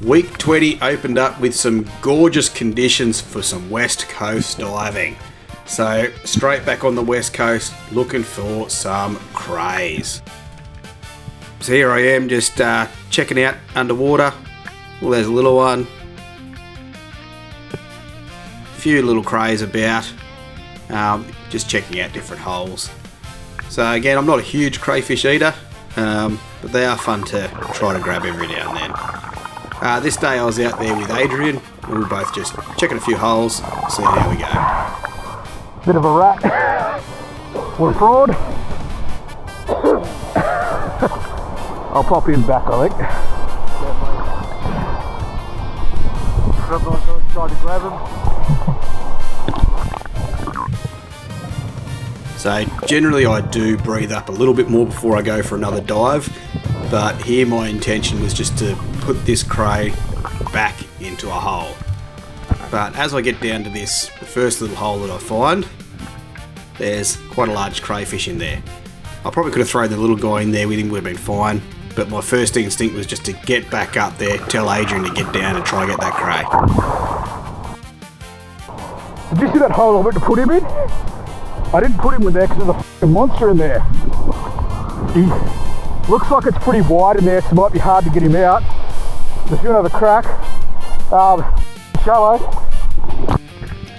Week 20 opened up with some gorgeous conditions for some West Coast diving. So straight back on the West Coast looking for some Crays. So here I am just checking out underwater. Well, there's a little one. A few little Crays about. Just checking out different holes. So again, I'm not a huge crayfish eater, but they are fun to try to grab every now and then. This day I was out there with Adrian, and we were both just checking a few holes, seeing how we go. Bit of a rat. We're fraud. I'll pop him back, I think. Try to grab him. So generally I do breathe up a little bit more before I go for another dive, but here my intention was just to put this cray back into a hole. But as I get down to this, the first little hole that I find, there's quite a large crayfish in there. I probably could have thrown the little guy in there with him, would have been fine, but my first instinct was just to get back up there, tell Adrian to get down and try and get that cray. Did you see that hole I went to put him in? I didn't put him in there because there's a f***ing monster in there. He looks like it's pretty wide in there, so it might be hard to get him out. Just gonna have a crack. Shallow.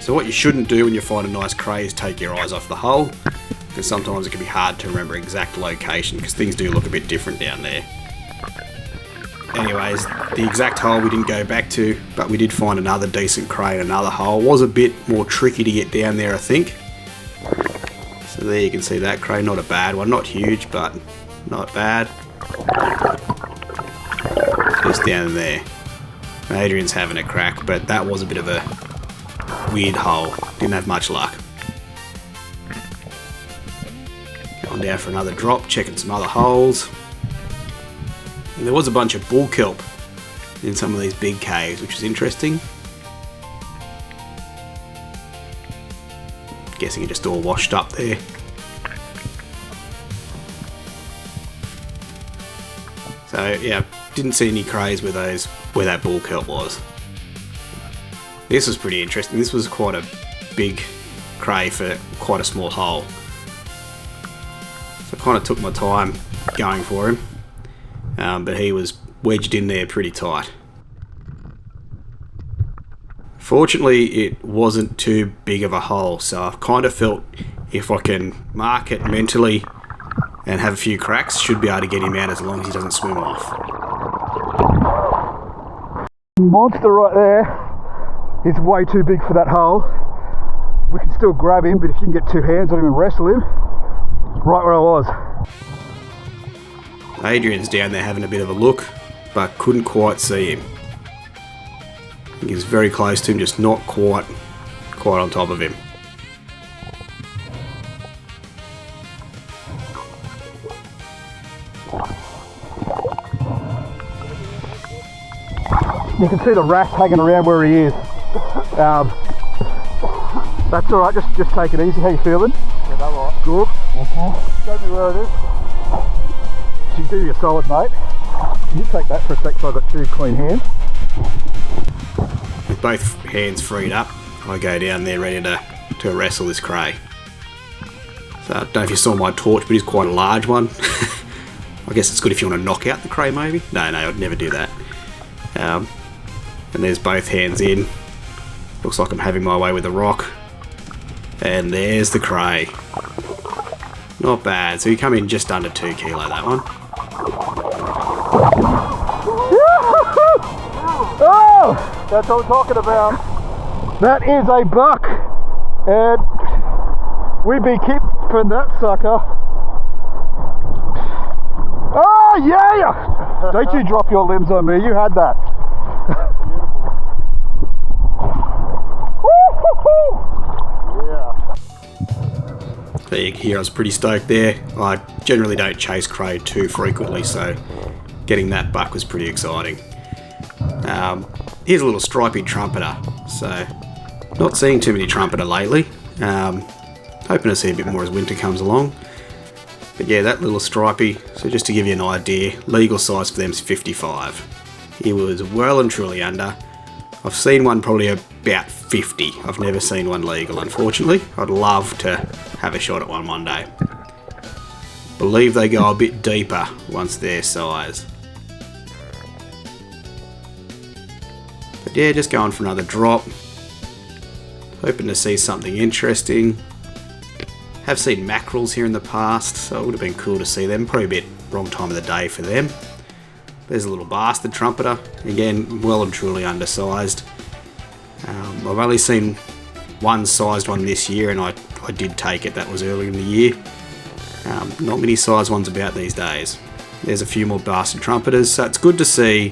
So what you shouldn't do when you find a nice cray is take your eyes off the hole, because sometimes it can be hard to remember exact location because things do look a bit different down there. Anyways, the exact hole we didn't go back to, but we did find another decent cray in another hole. It was a bit more tricky to get down there, I think. So there you can see that cray, not a bad one, not huge, but not bad. Just down there. Adrian's having a crack, but that was a bit of a weird hole. Didn't have much luck. Going down for another drop, checking some other holes. And there was a bunch of bull kelp in some of these big caves, which was interesting. Guessing it just all washed up there. So yeah, didn't see any crays where that bull kelp was. This was pretty interesting. This was quite a big cray for quite a small hole. So I kind of took my time going for him, but he was wedged in there pretty tight. Fortunately, it wasn't too big of a hole, so I kind of felt if I can mark it mentally and have a few cracks, should be able to get him out as long as he doesn't swim off. Monster right there. He's way too big for that hole. We can still grab him, but if you can get two hands on him and wrestle him, right where I was. Adrian's down there having a bit of a look, but couldn't quite see him. I think he was very close to him, just not quite on top of him. You can see the rat hanging around where he is. That's alright, just take it easy. How you feeling? Yeah, that's alright. Good. Show me where it is. You do you a solid, mate. Can you take that for a sec so I've got two clean hands? With both hands freed up, I go down there ready to wrestle this cray. So I don't know if you saw my torch, but it's quite a large one. I guess it's good if you want to knock out the cray maybe. No, I'd never do that. And there's both hands in. Looks like I'm having my way with the rock. And there's the cray. Not bad. So you come in just under 2 kilo, that one. Oh, that's what I'm talking about. That is a buck, and we be keeping that sucker. Oh yeah! Don't you drop your limbs on me, you had that. So here I was pretty stoked there. I generally don't chase cray too frequently, so getting that buck was pretty exciting. Here's a little stripy trumpeter. So not seeing too many trumpeter lately. Hoping to see a bit more as winter comes along. But yeah, that little stripy, so just to give you an idea, legal size for them is 55. He was well and truly under. I've seen one probably about 50. I've never seen one legal, unfortunately. I'd love to have a shot at one day. Believe they go a bit deeper once their size. But yeah, just going for another drop. Hoping to see something interesting. Have seen mackerels here in the past, so it would have been cool to see them. Probably a bit wrong time of the day for them. There's a little bastard trumpeter. Again, well and truly undersized. I've only seen one sized one this year, and I did take it. That was earlier in the year. Not many sized ones about these days. There's a few more bastard trumpeters, so it's good to see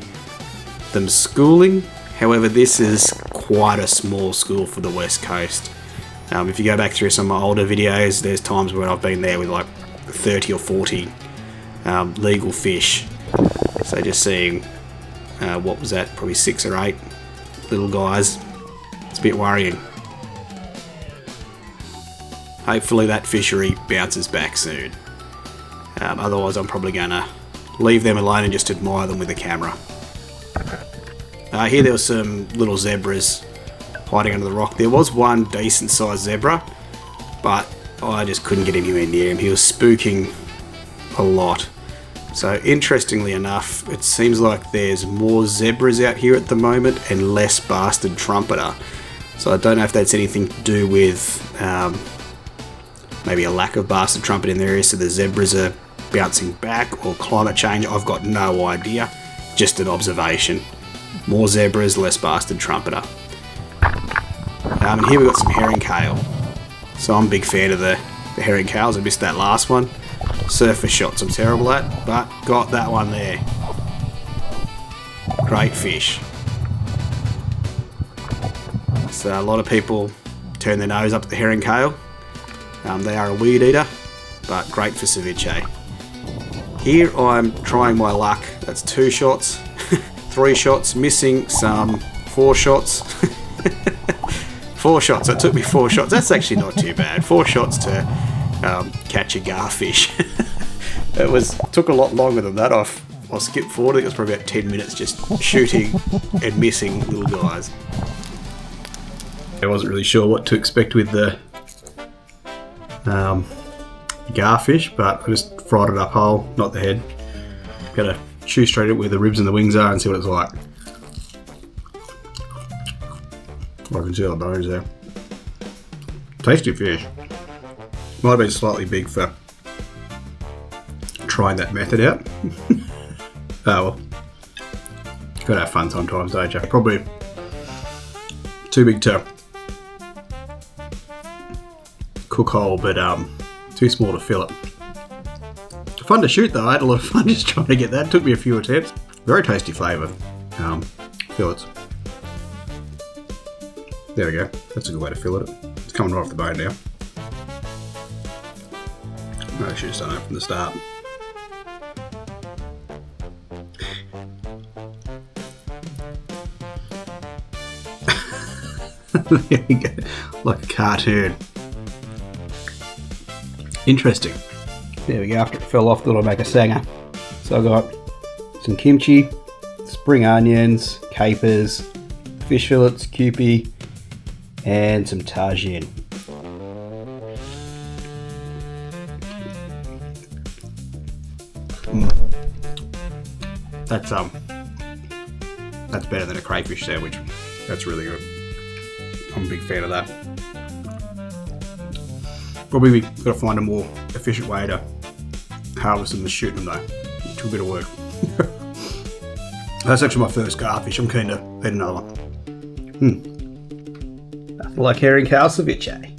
them schooling. However, this is quite a small school for the West Coast. If you go back through some of my older videos, there's times when I've been there with like 30 or 40 legal fish. So just seeing, what was that, probably 6 or 8 little guys, it's a bit worrying. Hopefully that fishery bounces back soon. Otherwise I'm probably going to leave them alone and just admire them with the camera. Here there were some little zebras hiding under the rock. There was one decent sized zebra, but I just couldn't get anywhere near him. He was spooking a lot. So interestingly enough, it seems like there's more zebras out here at the moment and less bastard trumpeter. So I don't know if that's anything to do with maybe a lack of bastard trumpet in the area, so the zebras are bouncing back, or climate change. I've got no idea, just an observation. More zebras, less bastard trumpeter. And here we've got some herring cale. So I'm a big fan of the herring cales. I missed that last one. Surface shots I'm terrible at, but got that one there. Great fish. So a lot of people turn their nose up at the herring cale. They are a weed eater, but great for ceviche. Here I'm trying my luck. That's 2 shots, 3 shots, missing some 4 shots. 4 shots, it took me 4 shots. That's actually not too bad. 4 shots to catch a garfish. It took a lot longer than that. I'll skip forward. I think it was probably about 10 minutes just shooting and missing little guys. I wasn't really sure what to expect with the garfish, but I just fried it up whole, not the head. Gotta chew straight at where the ribs and the wings are and see what it's like. I can see all the bones there. Tasty fish. Might have been slightly big for trying that method out. Oh well. Gotta have fun sometimes, don't you? Probably too big to cook whole, but too small to fillet. Fun to shoot though. I had a lot of fun just trying to get that. Took me a few attempts. Very tasty flavour. Fillets. There we go. That's a good way to fillet it. It's coming right off the bone now. I should have done that from the start. There we go. Like a cartoon. Interesting. There we go. After it fell off, thought I'd make a sanger. So I got some kimchi, spring onions, capers, fish fillets, kewpie, and some tagine. That's better than a crayfish sandwich. That's really good. I'm a big fan of that. Probably we got to find a more efficient way to harvest them than shooting them though. It took a bit of work. That's actually my first garfish. I'm keen to eat another one. Nothing like herring cale ceviche.